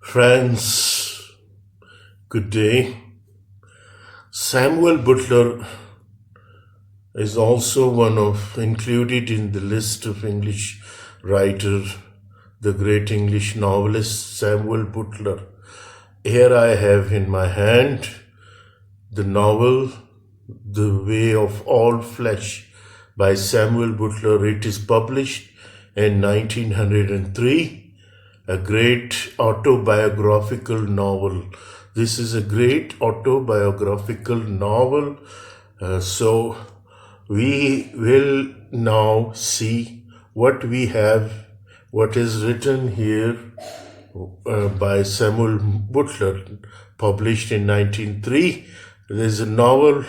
Friends, good day. Samuel Butler is also included in the list of English writer, the great English novelist Samuel Butler. Here I have in my hand the novel The Way of All Flesh by Samuel Butler. It is published in 1903. A great autobiographical novel. This is a great autobiographical novel. So we will now see what we have, what is written here by Samuel Butler, published in 1903. There is a novel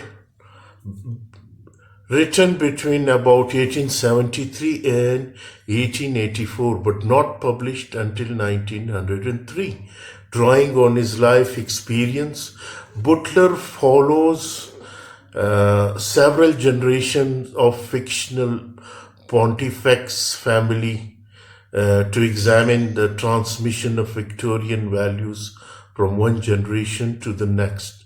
written between about 1873 and 1884, but not published until 1903. Drawing on his life experience, Butler follows several generations of fictional pontifex family to examine the transmission of Victorian values from one generation to the next,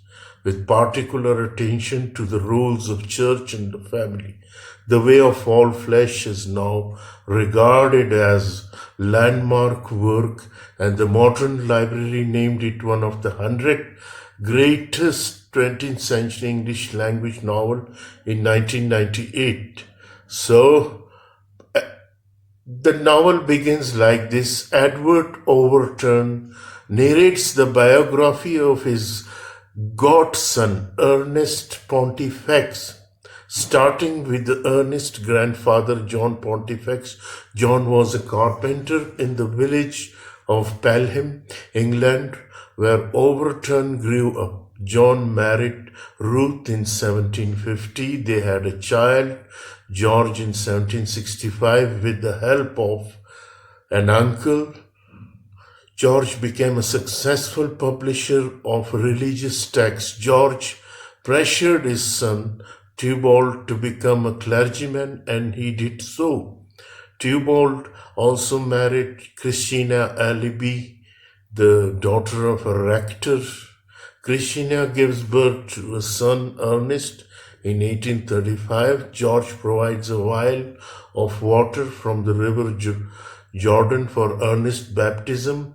with particular attention to the roles of church and the family. The Way of All Flesh is now regarded as landmark work, and the Modern Library named it one of the 100 greatest 20th century English language novel in 1998. So, the novel begins like this. Edward Overton narrates the biography of his godson, Ernest Pontifex, starting with the Ernest grandfather, John Pontifex. John was a carpenter in the village of Pelham, England, where Overton grew up. John married Ruth in 1750. They had a child, George, in 1765, with the help of an uncle. George became a successful publisher of religious texts. George pressured his son, Theobald, to become a clergyman, and he did so. Theobald also married Christina Alibi, the daughter of a rector. Christina gives birth to a son, Ernest, in 1835. George provides a vial of water from the river Jordan for Ernest's baptism,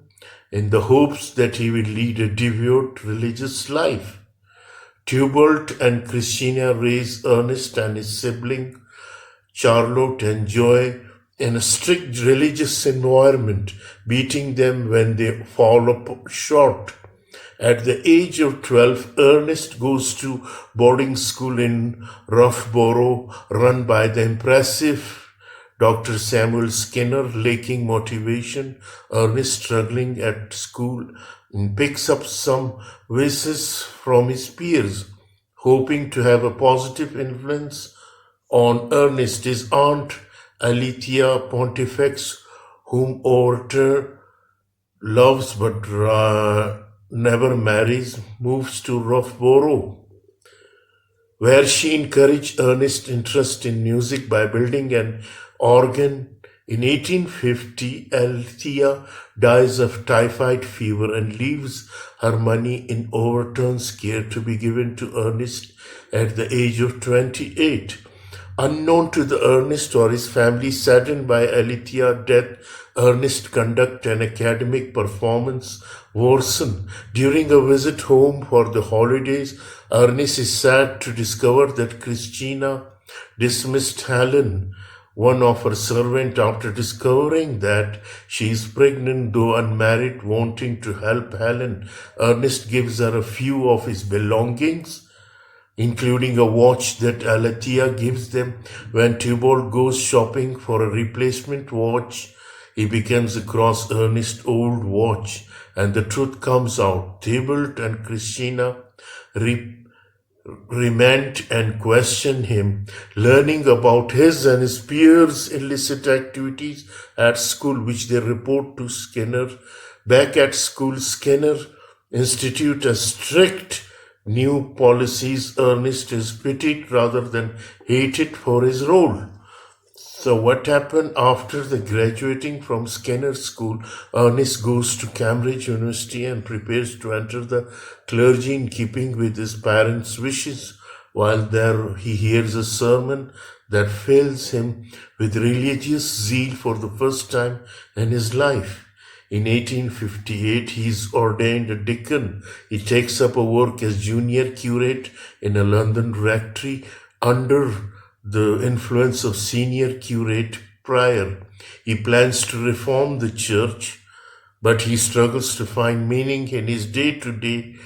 in the hopes that he will lead a devout religious life. Theobald and Christina raise Ernest and his sibling Charlotte and Joy in a strict religious environment, beating them when they fall short. At the age of 12, Ernest goes to boarding school in Roughborough, run by the impressive Dr. Samuel Skinner. Lacking motivation, Ernest, struggling at school, picks up some vices from his peers, hoping to have a positive influence on Ernest. His aunt, Alethea Pontifex, whom Overton loves but never marries, moves to Roughborough, where she encouraged Ernest's interest in music by building an organ. In 1850, Alethea dies of typhoid fever and leaves her money in Overton's care to be given to Ernest at the age of 28. Unknown to the Ernest or his family, saddened by Alethea's death, Ernest conducts an academic performance worsen. During a visit home for the holidays, Ernest is sad to discover that Christina dismissed Helen, one of her servants, after discovering that she is pregnant, though unmarried. Wanting to help Helen, Ernest gives her a few of his belongings, including a watch that Alethea gives them. When Theobald goes shopping for a replacement watch, he becomes across Ernest's old watch, and the truth comes out. Theobald and Christina remand and question him, learning about his and his peers' illicit activities at school, which they report to Skinner. Back at school, Skinner institutes a strict new policies. Ernest is pitied rather than hated for his role. So what happened after the graduating from Skinner School? Ernest goes to Cambridge University and prepares to enter the clergy in keeping with his parents' wishes. While there, he hears a sermon that fills him with religious zeal for the first time in his life. In 1858, he is ordained a deacon. He takes up a work as junior curate in a London rectory under the influence of senior curate Prior. He plans to reform the church, but he struggles to find meaning in his day-to-day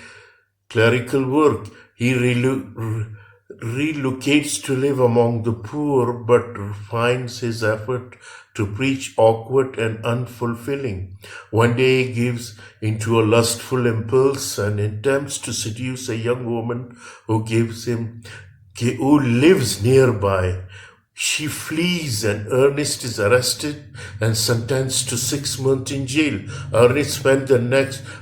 clerical work. He relocates to live among the poor, but finds his effort to preach awkward and unfulfilling. One day he gives into a lustful impulse and attempts to seduce a young woman who lives nearby. She flees and Ernest is arrested and sentenced to 6 months in jail. Ernest spent the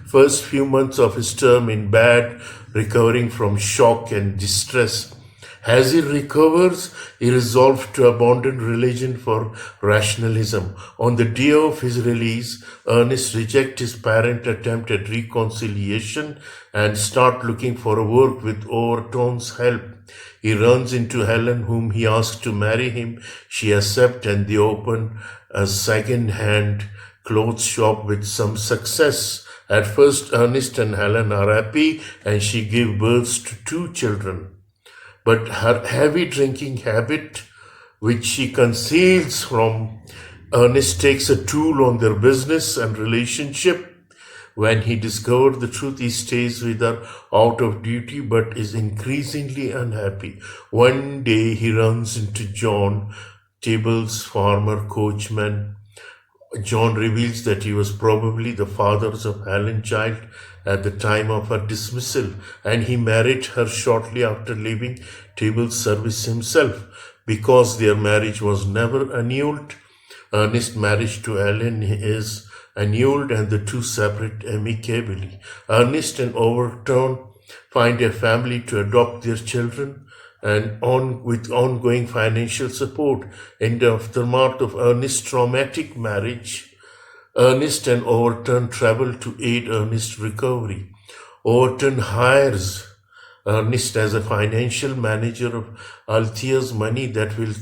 first few months of his term in bed, recovering from shock and distress. As he recovers, he resolved to abandon religion for rationalism. On the day of his release, Ernest rejects his parents' attempt at reconciliation and starts looking for work with Overton's help. He runs into Helen, whom he asks to marry him. She accepts and they open a second-hand clothes shop with some success. At first, Ernest and Helen are happy and she gives birth to 2 children. But her heavy drinking habit, which she conceals from Ernest, takes a toll on their business and relationship. When he discovers the truth, he stays with her out of duty but is increasingly unhappy. One day he runs into John, Table's former coachman. John reveals that he was probably the father of Helen's child at the time of her dismissal, and he married her shortly after leaving Table's service himself. Because their marriage was never annulled, Ernest's marriage to Helen is annulled and the two separate amicably. Ernest and Overton find a family to adopt their children and with ongoing financial support. In the aftermath of Ernest's traumatic marriage, Ernest and Overton travel to aid Ernest's recovery. Overton hires Ernest as a financial manager of Althea's money that will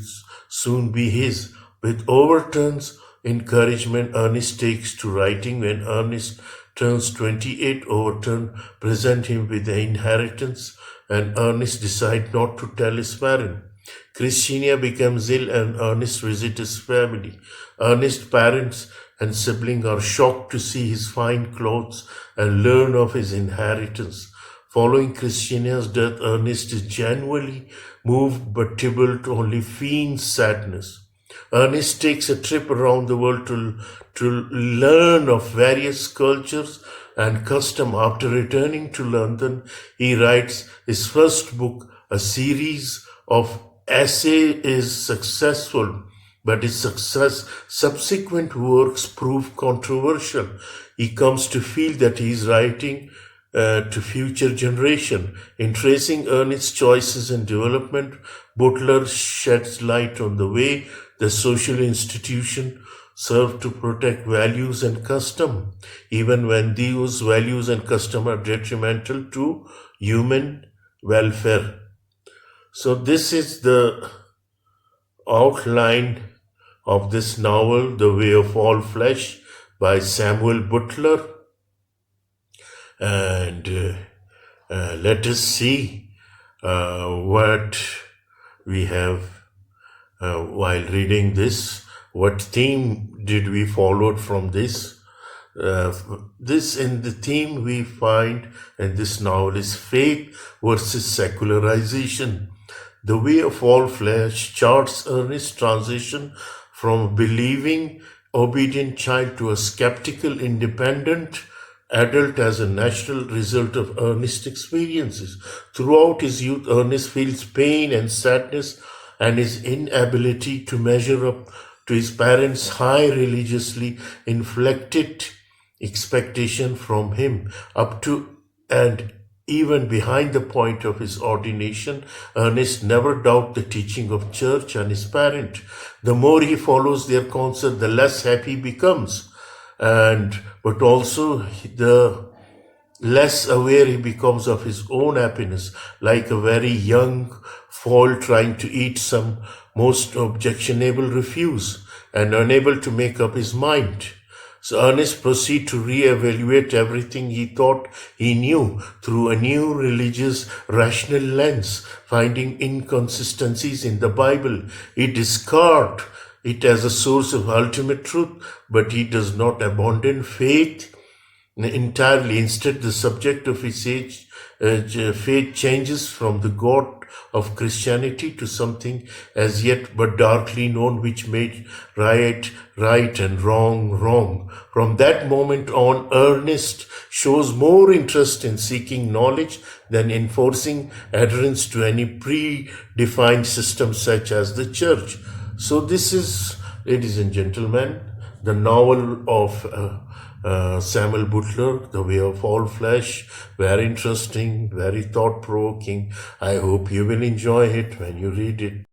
soon be his. With Overton's encouragement, Ernest takes to writing. When Ernest turns 28, Overton presents him with the inheritance, and Ernest decides not to tell his parents. Christina becomes ill and Ernest visits his family. Ernest's parents and siblings are shocked to see his fine clothes and learn of his inheritance. Following Christina's death, Ernest is genuinely moved but Tybalt only feigns sadness. Ernest takes a trip around the world to learn of various cultures and customs. After returning to London, he writes his first book. A series of essays is successful, but his subsequent works prove controversial. He comes to feel that he is writing to future generation. In tracing Ernest's choices and development, Butler sheds light on the way the social institution serve to protect values and custom, even when these values and custom are detrimental to human welfare. So this is the outline of this novel, The Way of All Flesh, by Samuel Butler. And let us see what we have while reading this. What theme did we follow from this? In the theme we find in this novel is faith versus secularization. The Way of All Flesh charts Ernest's transition from a believing, obedient child to a skeptical, independent adult as a natural result of Ernest's experiences. Throughout his youth, Ernest feels pain and sadness and his inability to measure up to his parents' high religiously inflected expectation from him. Up to and even behind the point of his ordination, Ernest never doubted the teaching of church and his parent. The more he follows their counsel, the less happy he becomes, but also the less aware he becomes of his own happiness, like a very young fowl trying to eat some most objectionable refuse and unable to make up his mind. So Ernest proceeds to re-evaluate everything he thought he knew through a new religious rational lens, finding inconsistencies in the Bible. He discards it as a source of ultimate truth, but he does not abandon faith entirely. Instead, the subject of his faith changes from the God of Christianity to something as yet but darkly known, which made right and wrong. From that moment on, Ernest shows more interest in seeking knowledge than enforcing adherence to any predefined system such as the church. So this is, ladies and gentlemen, the novel of Samuel Butler, The Way of All Flesh. Very interesting, very thought-provoking. I hope you will enjoy it when you read it.